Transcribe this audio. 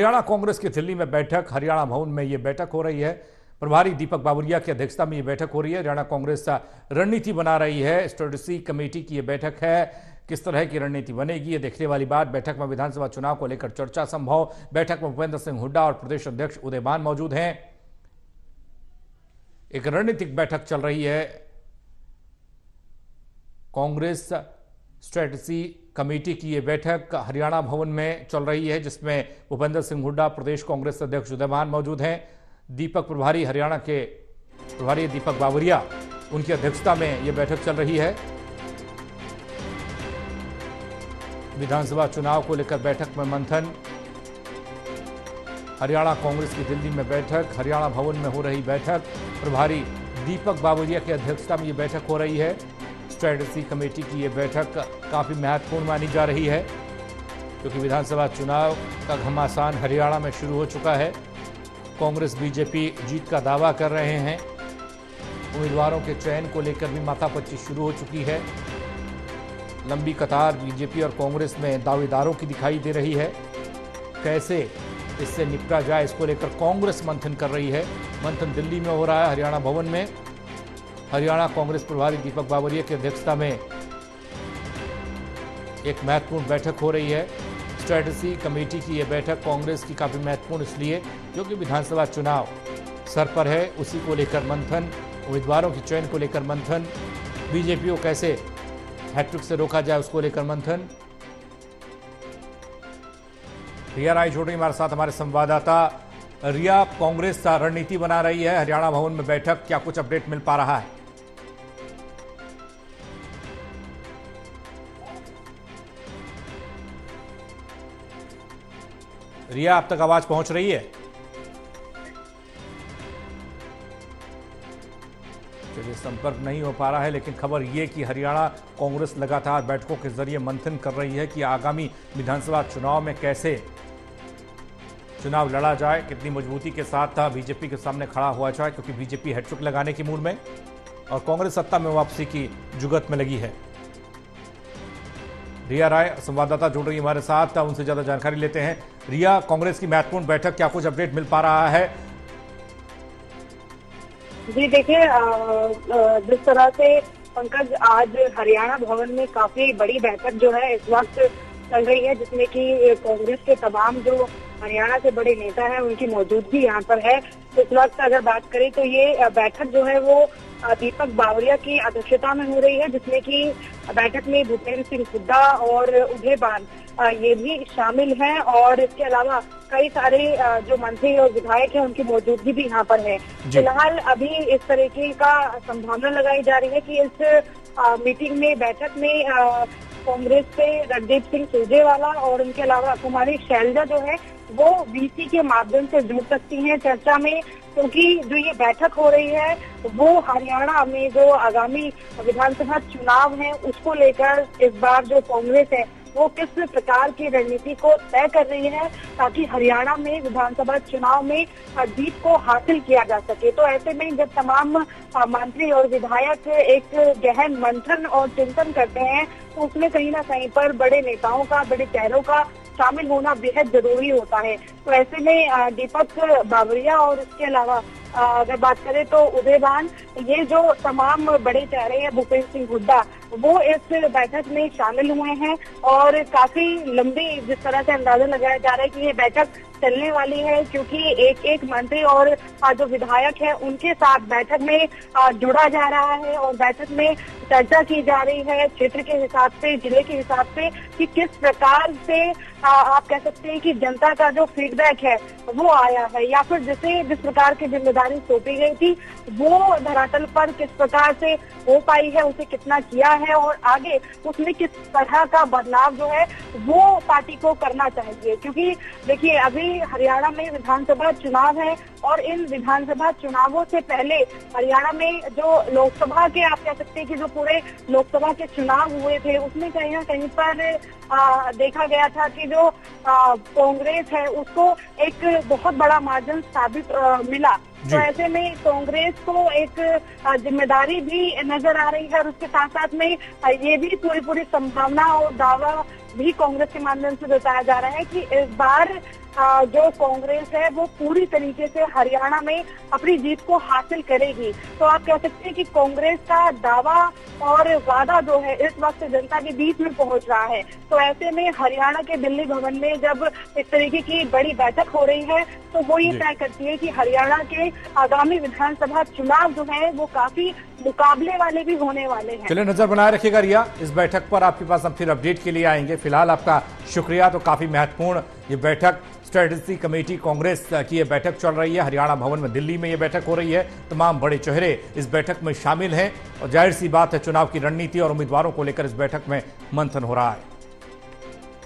हरियाणा कांग्रेस की दिल्ली में बैठक, हरियाणा भवन में यह बैठक हो रही है। प्रभारी दीपक बावरिया की अध्यक्षता में यह बैठक हो रही है। हरियाणा कांग्रेस रणनीति बना रही है। स्ट्रेटेजी कमेटी की यह बैठक है। किस तरह की रणनीति बनेगी, ये देखने वाली बात। बैठक में विधानसभा चुनाव को लेकर चर्चा संभव। बैठक में भूपेंद्र सिंह हुड्डा और प्रदेश अध्यक्ष उदयभान मौजूद हैं। एक रणनीतिक बैठक चल रही है। कांग्रेस स्ट्रेटेजी कमेटी की यह बैठक हरियाणा भवन में चल रही है, जिसमें भूपेंद्र सिंह हुड्डा, प्रदेश कांग्रेस अध्यक्ष उदयभान मौजूद हैं। दीपक प्रभारी, हरियाणा के प्रभारी दीपक बावरिया, उनकी अध्यक्षता में यह बैठक चल रही है। विधानसभा चुनाव को लेकर बैठक में मंथन। हरियाणा कांग्रेस की दिल्ली में बैठक, हरियाणा भवन में हो रही बैठक। प्रभारी दीपक बावरिया की अध्यक्षता में यह बैठक हो रही है। स्ट्रेटेजी कमेटी की यह बैठक काफी महत्वपूर्ण मानी जा रही है, क्योंकि विधानसभा चुनाव का घमासान हरियाणा में शुरू हो चुका है। कांग्रेस बीजेपी जीत का दावा कर रहे हैं। उम्मीदवारों के चयन को लेकर भी माथापच्ची शुरू हो चुकी है। लंबी कतार बीजेपी और कांग्रेस में दावेदारों की दिखाई दे रही है। कैसे इससे निपटा जाए, इसको लेकर कांग्रेस मंथन कर रही है। मंथन दिल्ली में हो रहा है, हरियाणा भवन में। हरियाणा कांग्रेस प्रभारी दीपक बावरिया की अध्यक्षता में एक महत्वपूर्ण बैठक हो रही है। स्ट्रेटेजी कमेटी की यह बैठक कांग्रेस की काफी महत्वपूर्ण इसलिए क्योंकि विधानसभा चुनाव सर पर है, उसी को लेकर मंथन। उम्मीदवारों के चयन को लेकर मंथन। बीजेपी को कैसे हैट्रिक से रोका जाए, उसको लेकर मंथन। रिया राय जुड़ रही हमारे साथ, हमारे संवाददाता। रिया, कांग्रेस रणनीति बना रही है, हरियाणा भवन में बैठक, क्या कुछ अपडेट मिल पा रहा है? रिया, अब तक आवाज पहुंच रही है? चलिए, संपर्क नहीं हो पा रहा है, लेकिन खबर यह कि हरियाणा कांग्रेस लगातार बैठकों के जरिए मंथन कर रही है कि आगामी विधानसभा चुनाव में कैसे चुनाव लड़ा जाए, कितनी मजबूती के साथ बीजेपी के सामने खड़ा हुआ जाए, क्योंकि बीजेपी हैट्रिक लगाने की मूड में और कांग्रेस सत्ता में वापसी की जुगत में लगी है। रिया राय संवाददाता जुड़ रही है हमारे साथ, उनसे ज्यादा जानकारी लेते हैं। रिया, कांग्रेस की महत्वपूर्ण बैठक, क्या कुछ अपडेट मिल पा रहा है? जी देखिए, जिस तरह से पंकज आज हरियाणा भवन में काफी बड़ी बैठक जो है इस वक्त चल रही है, जिसमें कि कांग्रेस के तमाम जो हरियाणा के बड़े नेता हैं उनकी मौजूदगी यहाँ पर है। इस वक्त अगर बात करें तो ये बैठक जो है वो दीपक बावरिया की अध्यक्षता में हो रही है, जिसमें कि बैठक में भूपेंद्र सिंह हुड्डा और उदयभान ये भी शामिल हैं, और इसके अलावा कई सारे जो मंत्री और विधायक हैं उनकी मौजूदगी भी यहाँ पर है। फिलहाल अभी इस तरीके का संभावना लगाई जा रही है कि इस मीटिंग में, बैठक में कांग्रेस से रणदीप सिंह सुरजेवाला और उनके अलावा कुमारी शैलजा जो है वो वीसी के माध्यम से जुड़ सकती हैं चर्चा में, क्योंकि जो ये बैठक हो रही है वो हरियाणा में जो आगामी विधानसभा चुनाव है उसको लेकर इस बार जो कांग्रेस है वो किस प्रकार की रणनीति को तय कर रही है, ताकि हरियाणा में विधानसभा चुनाव में जीत को हासिल किया जा सके। तो ऐसे में जब तमाम मंत्री और विधायक एक गहन मंथन और चिंतन करते हैं तो उसमें कहीं ना कहीं पर बड़े नेताओं का, बड़े चेहरों का शामिल होना बेहद जरूरी होता है। तो ऐसे में दीपक बावरिया और इसके अलावा अगर बात करें तो उदयभान, ये जो तमाम बड़े चेहरे हैं, भूपेंद्र सिंह हुड्डा, वो इस बैठक में शामिल हुए हैं। और काफी लंबी जिस तरह से अंदाजा लगाया जा रहा है कि ये बैठक चलने वाली है, क्योंकि एक एक मंत्री और जो विधायक है उनके साथ बैठक में जुड़ा जा रहा है और बैठक में चर्चा की जा रही है क्षेत्र के हिसाब से, जिले के हिसाब से, कि किस प्रकार से आप कह सकते हैं कि जनता का जो फीडबैक है वो आया है, या फिर जिस प्रकार की जिम्मेदारी सौंपी गई थी वो धरातल पर किस प्रकार से हो पाई है, उसे कितना किया है और आगे उसमें किस तरह का बदलाव जो है वो पार्टी को करना चाहिए। क्योंकि देखिए, अभी हरियाणा में विधानसभा चुनाव है और इन विधानसभा चुनावों से पहले हरियाणा में जो लोकसभा के, आप कह सकते हैं कि जो पूरे लोकसभा के चुनाव हुए थे उसमें कहीं ना कहीं पर देखा गया था कि जो कांग्रेस है उसको एक बहुत बड़ा मार्जिन साबित मिला। तो ऐसे में कांग्रेस को एक जिम्मेदारी भी नजर आ रही है और उसके साथ साथ में ये भी पूरी संभावना और दावा भी कांग्रेस के माध्यम से बताया जा रहा है कि इस बार जो कांग्रेस है वो पूरी तरीके से हरियाणा में अपनी जीत को हासिल करेगी। तो आप कह सकते हैं कि कांग्रेस का दावा और वादा जो है इस वक्त जनता के बीच में पहुंच रहा है। तो ऐसे में हरियाणा के दिल्ली भवन में जब इस तरीके की बड़ी बैठक हो रही है तो वो ये तय करती है कि हरियाणा के आगामी विधानसभा चुनाव जो है वो काफी मुकाबले वाले भी होने वाले हैं। चलिए, नजर बनाए रखिएगा रिया, इस बैठक पर आपके पास हम फिर अपडेट के लिए आएंगे। फिलहाल आपका शुक्रिया। तो काफी महत्वपूर्ण ये बैठक स्ट्रेटेजी कमेटी कांग्रेस की ये बैठक चल रही है हरियाणा भवन में, दिल्ली में ये बैठक हो रही है। तमाम बड़े चेहरे इस बैठक में शामिल हैं और जाहिर सी बात है चुनाव की रणनीति और उम्मीदवारों को लेकर इस बैठक में मंथन हो रहा है।